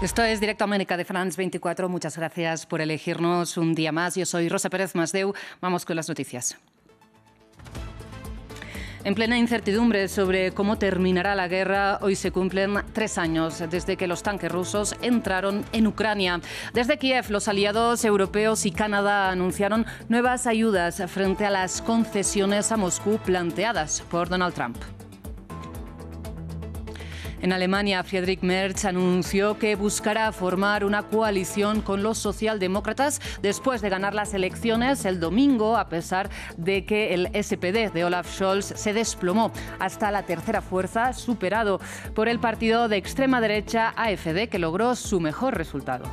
Esto es Directo a América de France 24. Muchas gracias por elegirnos un día más. Yo soy Rosa Pérez Masdeu. Vamos con las noticias. En plena incertidumbre sobre cómo terminará la guerra, hoy se cumplen 3 años desde que los tanques rusos entraron en Ucrania. Desde Kiev, los aliados europeos y Canadá anunciaron nuevas ayudas frente a las concesiones a Moscú planteadas por Donald Trump. En Alemania, Friedrich Merz anunció que buscará formar una coalición con los socialdemócratas después de ganar las elecciones el domingo, a pesar de que el SPD de Olaf Scholz se desplomó hasta la tercera fuerza, superado por el partido de extrema derecha AfD, que logró su mejor resultado.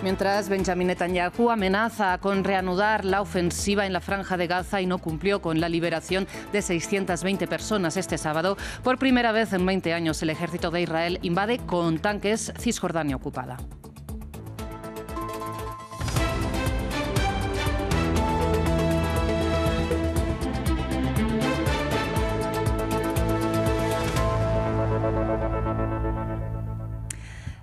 Mientras, Benjamin Netanyahu amenaza con reanudar la ofensiva en la Franja de Gaza y no cumplió con la liberación de 620 personas este sábado. Por primera vez en 20 años, el ejército de Israel invade con tanques Cisjordania ocupada.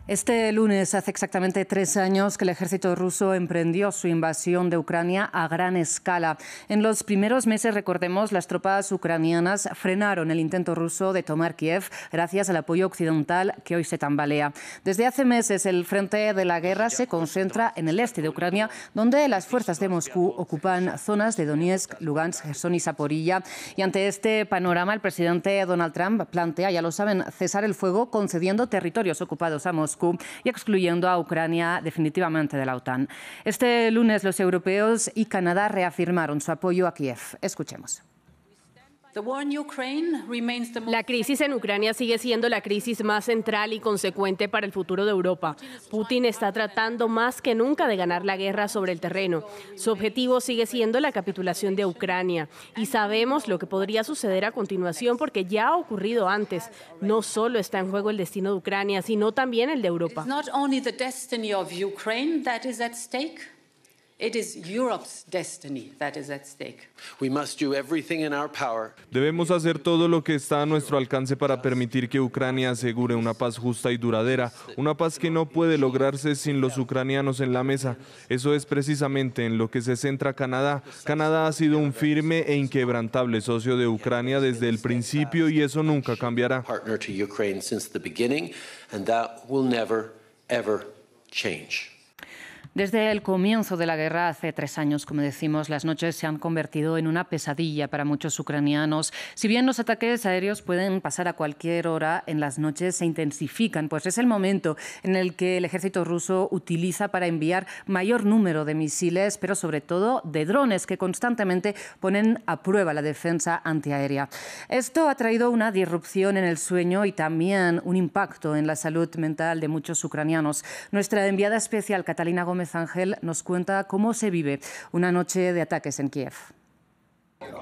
Este lunes hace exactamente 3 años que el ejército ruso emprendió su invasión de Ucrania a gran escala. En los primeros meses, recordemos, las tropas ucranianas frenaron el intento ruso de tomar Kiev gracias al apoyo occidental que hoy se tambalea. Desde hace meses, el frente de la guerra se concentra en el este de Ucrania, donde las fuerzas de Moscú ocupan zonas de Donetsk, Lugansk, Gerson y Zaporilla. Y ante este panorama, el presidente Donald Trump plantea, ya lo saben, cesar el fuego concediendo territorios ocupados a Moscú y excluyendo a Ucrania definitivamente de la OTAN. Este lunes los europeos y Canadá reafirmaron su apoyo a Kiev. Escuchemos. La crisis en Ucrania sigue siendo la crisis más central y consecuente para el futuro de Europa. Putin está tratando más que nunca de ganar la guerra sobre el terreno. Su objetivo sigue siendo la capitulación de Ucrania. Y sabemos lo que podría suceder a continuación porque ya ha ocurrido antes. No solo está en juego el destino de Ucrania, sino también el de Europa. It is Europe's destiny that is at stake. We must do everything in our power. Debemos hacer todo lo que está a nuestro alcance para permitir que Ucrania asegure una paz justa y duradera, una paz que no puede lograrse sin los ucranianos en la mesa. Eso es precisamente en lo que se centra Canadá. Canadá ha sido un firme e inquebrantable socio de Ucrania desde el principio y eso nunca cambiará. Partner to Ukraine since the beginning, and that will never, ever change. Desde el comienzo de la guerra, hace 3 años, como decimos, las noches se han convertido en una pesadilla para muchos ucranianos. Si bien los ataques aéreos pueden pasar a cualquier hora, en las noches se intensifican, pues es el momento en el que el ejército ruso utiliza para enviar mayor número de misiles, pero sobre todo de drones que constantemente ponen a prueba la defensa antiaérea. Esto ha traído una disrupción en el sueño y también un impacto en la salud mental de muchos ucranianos. Nuestra enviada especial, Catalina Gómez Ángel, nos cuenta cómo se vive una noche de ataques en Kiev.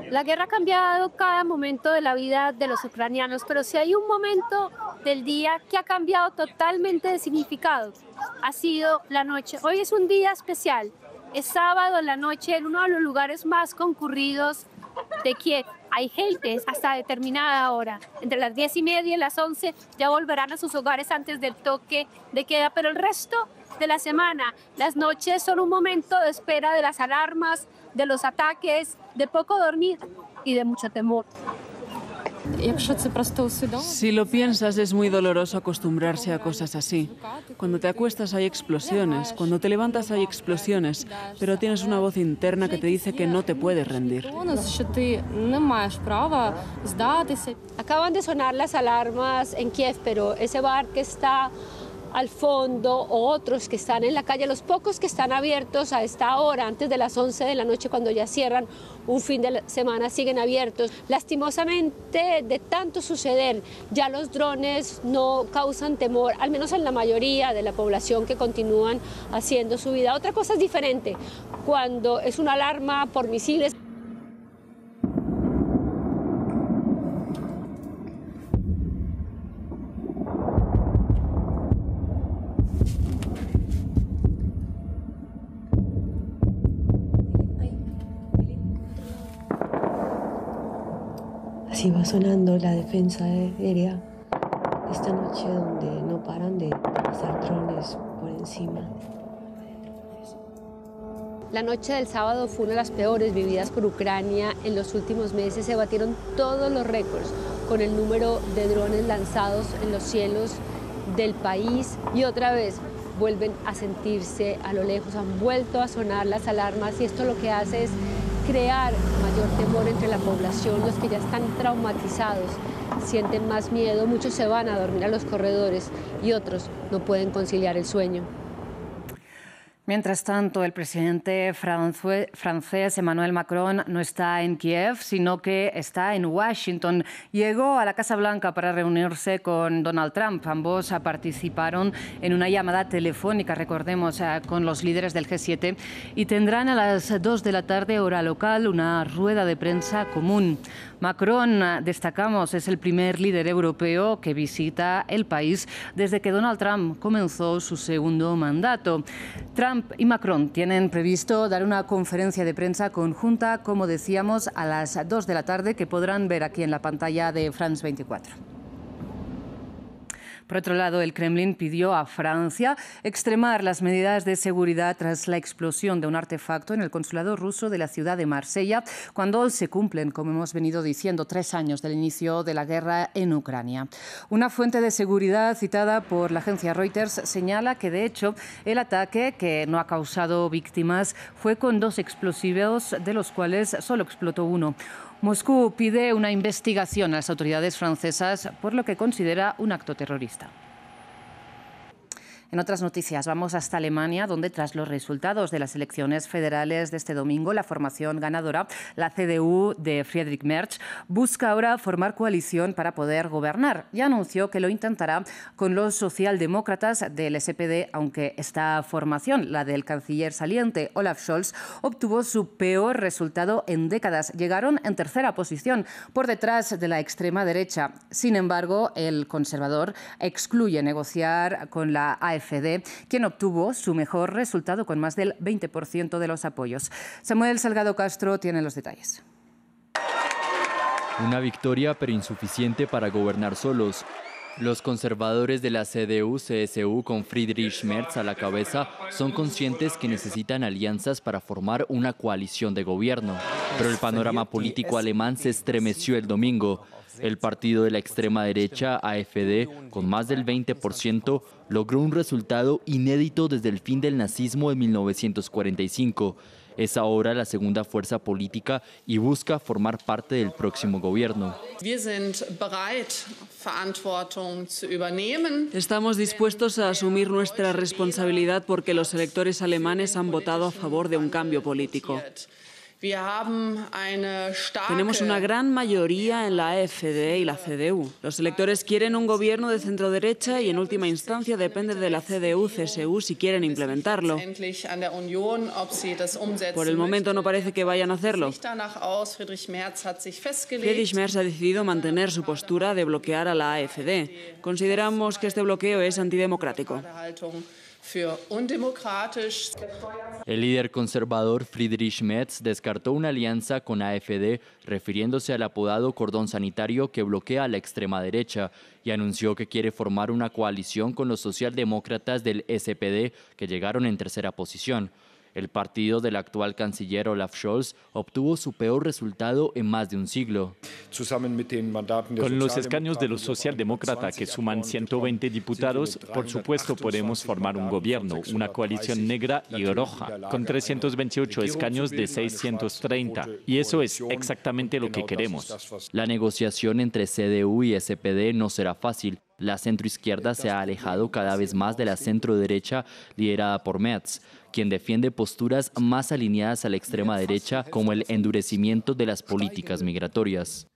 La guerra ha cambiado cada momento de la vida de los ucranianos, pero si hay un momento del día que ha cambiado totalmente de significado, ha sido la noche. Hoy es un día especial, es sábado en la noche en uno de los lugares más concurridos de Kiev. Hay gente hasta determinada hora, entre las 10:30 y las 11 ya volverán a sus hogares antes del toque de queda, pero el resto de la semana, las noches son un momento de espera de las alarmas, de los ataques, de poco dormir y de mucho temor. Si lo piensas, es muy doloroso acostumbrarse a cosas así. Cuando te acuestas hay explosiones, cuando te levantas hay explosiones, pero tienes una voz interna que te dice que no te puedes rendir. Acaban de sonar las alarmas en Kiev, pero ese bar que está al fondo o otros que están en la calle, los pocos que están abiertos a esta hora, antes de las 11 de la noche, cuando ya cierran un fin de semana, siguen abiertos. Lastimosamente, de tanto suceder, ya los drones no causan temor, al menos en la mayoría de la población que continúan haciendo su vida. Otra cosa es diferente, cuando es una alarma por misiles. Así va sonando la defensa aérea esta noche donde no paran de pasar drones por encima. La noche del sábado fue una de las peores vividas por Ucrania en los últimos meses. Se batieron todos los récords con el número de drones lanzados en los cielos del país y otra vez vuelven a sentirse a lo lejos, han vuelto a sonar las alarmas y esto lo que hace es crear mayor temor entre la población. Los que ya están traumatizados sienten más miedo, muchos se van a dormir a los corredores y otros no pueden conciliar el sueño. Mientras tanto, el presidente francés Emmanuel Macron no está en Kiev, sino que está en Washington. Llegó a la Casa Blanca para reunirse con Donald Trump. Ambos participaron en una llamada telefónica, recordemos, con los líderes del G7 y tendrán a las 2 de la tarde, hora local, una rueda de prensa común. Macron, destacamos, es el primer líder europeo que visita el país desde que Donald Trump comenzó su segundo mandato. Trump y Macron tienen previsto dar una conferencia de prensa conjunta, como decíamos, a las 2 de la tarde, que podrán ver aquí en la pantalla de France 24. Por otro lado, el Kremlin pidió a Francia extremar las medidas de seguridad tras la explosión de un artefacto en el consulado ruso de la ciudad de Marsella, cuando se cumplen, como hemos venido diciendo, 3 años del inicio de la guerra en Ucrania. Una fuente de seguridad citada por la agencia Reuters señala que, de hecho, el ataque, que no ha causado víctimas, fue con 2 explosivos, de los cuales solo explotó uno. Moscú pide una investigación a las autoridades francesas por lo que considera un acto terrorista. En otras noticias, vamos hasta Alemania, donde tras los resultados de las elecciones federales de este domingo, la formación ganadora, la CDU de Friedrich Merz, busca ahora formar coalición para poder gobernar y anunció que lo intentará con los socialdemócratas del SPD, aunque esta formación, la del canciller saliente Olaf Scholz, obtuvo su peor resultado en décadas. Llegaron en tercera posición, por detrás de la extrema derecha. Sin embargo, el conservador excluye negociar con la AfD, quien obtuvo su mejor resultado con más del 20% de los apoyos. Samuel Salgado Castro tiene los detalles. Una victoria, pero insuficiente para gobernar solos. Los conservadores de la CDU-CSU con Friedrich Merz a la cabeza son conscientes que necesitan alianzas para formar una coalición de gobierno. Pero el panorama político alemán se estremeció el domingo. El partido de la extrema derecha, AfD, con más del 20%, logró un resultado inédito desde el fin del nazismo en 1945. Es ahora la segunda fuerza política y busca formar parte del próximo gobierno. Estamos dispuestos a asumir nuestra responsabilidad porque los electores alemanes han votado a favor de un cambio político. Tenemos una gran mayoría en la AfD y la CDU. Los electores quieren un gobierno de centro-derecha y en última instancia depende de la CDU-CSU si quieren implementarlo. Por el momento no parece que vayan a hacerlo. Friedrich Merz ha decidido mantener su postura de bloquear a la AfD. Consideramos que este bloqueo es antidemocrático. El líder conservador Friedrich Merz descartó una alianza con AfD, refiriéndose al apodado cordón sanitario que bloquea a la extrema derecha, y anunció que quiere formar una coalición con los socialdemócratas del SPD, que llegaron en tercera posición. El partido del actual canciller Olaf Scholz obtuvo su peor resultado en más de un siglo. Con los escaños de los socialdemócratas, que suman 120 diputados, por supuesto podemos formar un gobierno, una coalición negra y roja, con 328 escaños de 630. Y eso es exactamente lo que queremos. La negociación entre CDU y SPD no será fácil. La centroizquierda se ha alejado cada vez más de la centroderecha liderada por Merz, quien defiende posturas más alineadas a la extrema derecha, como el endurecimiento de las políticas migratorias.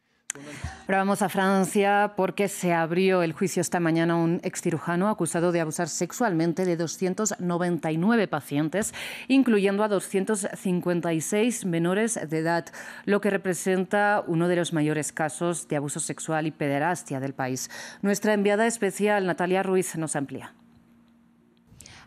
Ahora vamos a Francia porque se abrió el juicio esta mañana a un excirujano acusado de abusar sexualmente de 299 pacientes, incluyendo a 256 menores de edad, lo que representa uno de los mayores casos de abuso sexual y pederastia del país. Nuestra enviada especial, Natalia Ruiz, nos amplía.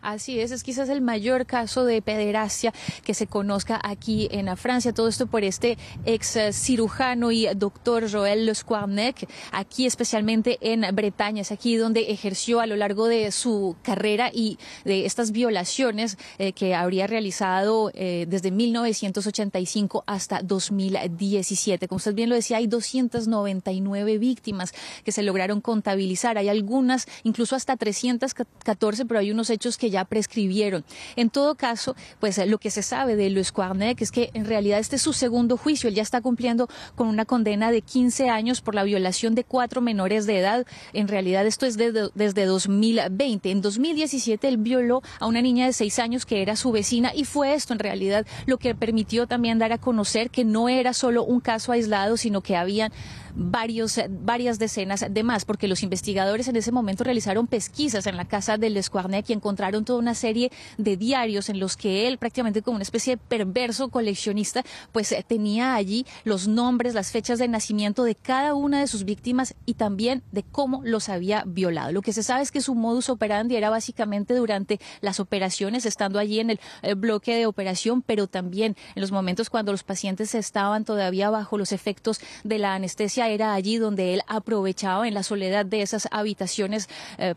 Así es quizás el mayor caso de pederastia que se conozca aquí en Francia. Todo esto por este ex cirujano y doctor Joël Le Squarnec, aquí especialmente en Bretaña. Es aquí donde ejerció a lo largo de su carrera y de estas violaciones que habría realizado desde 1985 hasta 2017. Como usted bien lo decía, hay 299 víctimas que se lograron contabilizar. Hay algunas, incluso hasta 314, pero hay unos hechos que ya prescribieron. En todo caso, pues lo que se sabe de Le Squarnec es que en realidad este es su segundo juicio. Él ya está cumpliendo con una condena de 15 años por la violación de 4 menores de edad. En realidad esto es desde 2020. En 2017 él violó a una niña de 6 años que era su vecina y fue esto en realidad lo que permitió también dar a conocer que no era solo un caso aislado, sino que habían varias decenas de más, porque los investigadores en ese momento realizaron pesquisas en la casa de Le Squarnec y encontraron toda una serie de diarios en los que él, prácticamente como una especie de perverso coleccionista, pues tenía allí los nombres, las fechas de nacimiento de cada una de sus víctimas y también de cómo los había violado. Lo que se sabe es que su modus operandi era básicamente durante las operaciones, estando allí en el bloque de operación, pero también en los momentos cuando los pacientes estaban todavía bajo los efectos de la anestesia. Era allí donde él aprovechaba en la soledad de esas habitaciones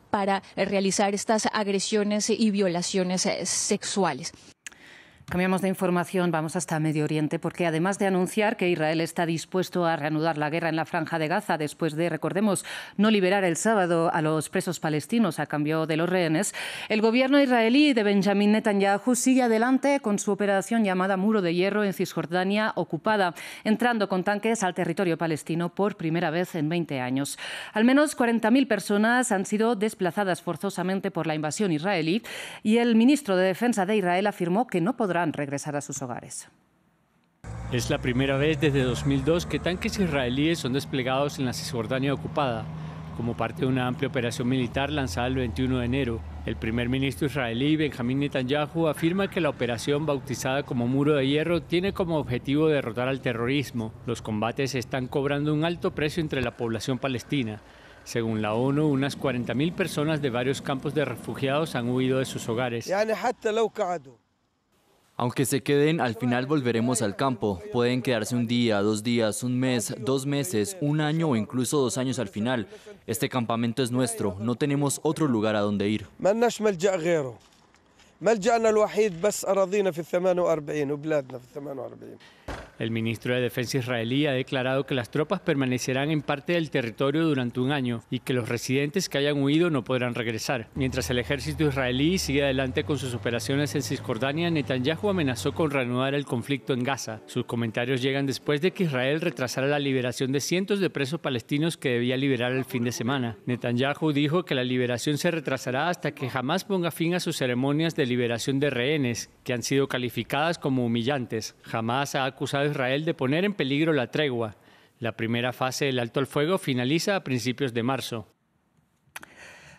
para realizar estas agresiones y violaciones sexuales. Cambiamos de información, vamos hasta Medio Oriente, porque además de anunciar que Israel está dispuesto a reanudar la guerra en la Franja de Gaza después de, recordemos, no liberar el sábado a los presos palestinos a cambio de los rehenes, el gobierno israelí de Benjamin Netanyahu sigue adelante con su operación llamada Muro de Hierro en Cisjordania ocupada, entrando con tanques al territorio palestino por primera vez en 20 años. Al menos 40.000 personas han sido desplazadas forzosamente por la invasión israelí y el ministro de Defensa de Israel afirmó que no podrán regresar a sus hogares. Es la primera vez desde 2002 que tanques israelíes son desplegados en la Cisjordania ocupada, como parte de una amplia operación militar lanzada el 21 de enero. El primer ministro israelí, Benjamin Netanyahu, afirma que la operación bautizada como Muro de Hierro tiene como objetivo derrotar al terrorismo. Los combates están cobrando un alto precio entre la población palestina. Según la ONU, unas 40.000 personas de varios campos de refugiados han huido de sus hogares. Aunque se queden, al final volveremos al campo. Pueden quedarse un día, 2 días, un mes, 2 meses, 1 año o incluso 2 años al final. Este campamento es nuestro, no tenemos otro lugar a donde ir. El ministro de Defensa israelí ha declarado que las tropas permanecerán en parte del territorio durante 1 año y que los residentes que hayan huido no podrán regresar. Mientras el ejército israelí sigue adelante con sus operaciones en Cisjordania, Netanyahu amenazó con reanudar el conflicto en Gaza. Sus comentarios llegan después de que Israel retrasara la liberación de cientos de presos palestinos que debía liberar el fin de semana. Netanyahu dijo que la liberación se retrasará hasta que Hamás ponga fin a sus ceremonias de liberación de rehenes, que han sido calificadas como humillantes. Hamás ha acusado a Israel de poner en peligro la tregua. La primera fase del alto al fuego finaliza a principios de marzo.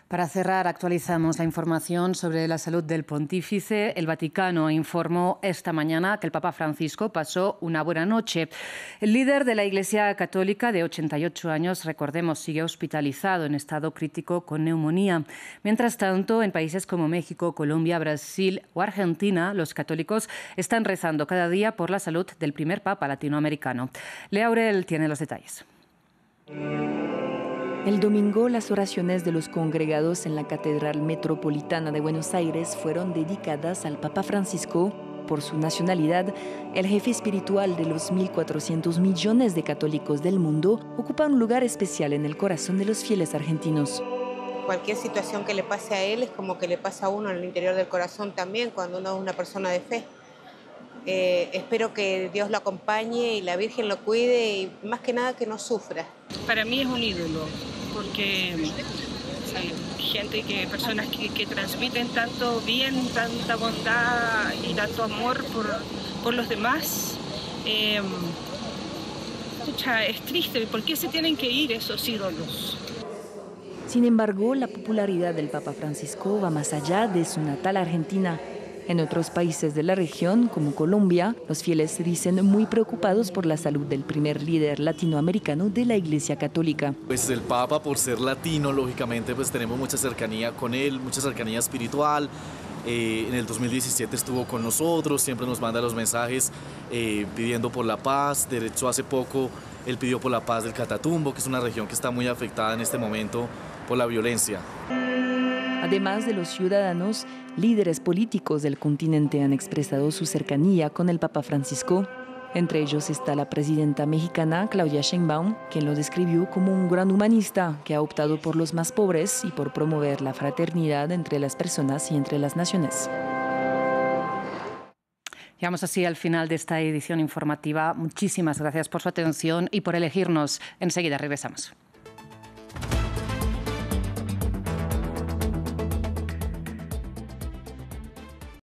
Para cerrar, actualizamos la información sobre la salud del pontífice. El Vaticano informó esta mañana que el Papa Francisco pasó una buena noche. El líder de la Iglesia Católica, de 88 años, recordemos, sigue hospitalizado en estado crítico con neumonía. Mientras tanto, en países como México, Colombia, Brasil o Argentina, los católicos están rezando cada día por la salud del primer Papa latinoamericano. Lea Aurel tiene los detalles. El domingo, las oraciones de los congregados en la Catedral Metropolitana de Buenos Aires fueron dedicadas al Papa Francisco. Por su nacionalidad, el jefe espiritual de los 1.400 millones de católicos del mundo ocupa un lugar especial en el corazón de los fieles argentinos. Cualquier situación que le pase a él es como que le pasa a uno en el interior del corazón también, cuando uno es una persona de fe. Espero que Dios lo acompañe y la Virgen lo cuide y más que nada que no sufra. Para mí es un ídolo, porque hay personas que transmiten tanto bien, tanta bondad y tanto amor por los demás. Es triste, ¿por qué se tienen que ir esos ídolos? Sin embargo, la popularidad del Papa Francisco va más allá de su natal Argentina. En otros países de la región, como Colombia, los fieles se dicen muy preocupados por la salud del primer líder latinoamericano de la Iglesia Católica. Pues el Papa, por ser latino, lógicamente, pues tenemos mucha cercanía con él, mucha cercanía espiritual. En el 2017 estuvo con nosotros, siempre nos manda los mensajes pidiendo por la paz. De hecho, hace poco él pidió por la paz del Catatumbo, que es una región que está muy afectada en este momento por la violencia. Además de los ciudadanos, líderes políticos del continente han expresado su cercanía con el Papa Francisco. Entre ellos está la presidenta mexicana Claudia Sheinbaum, quien lo describió como un gran humanista que ha optado por los más pobres y por promover la fraternidad entre las personas y entre las naciones. Llegamos así al final de esta edición informativa. Muchísimas gracias por su atención y por elegirnos. Enseguida regresamos.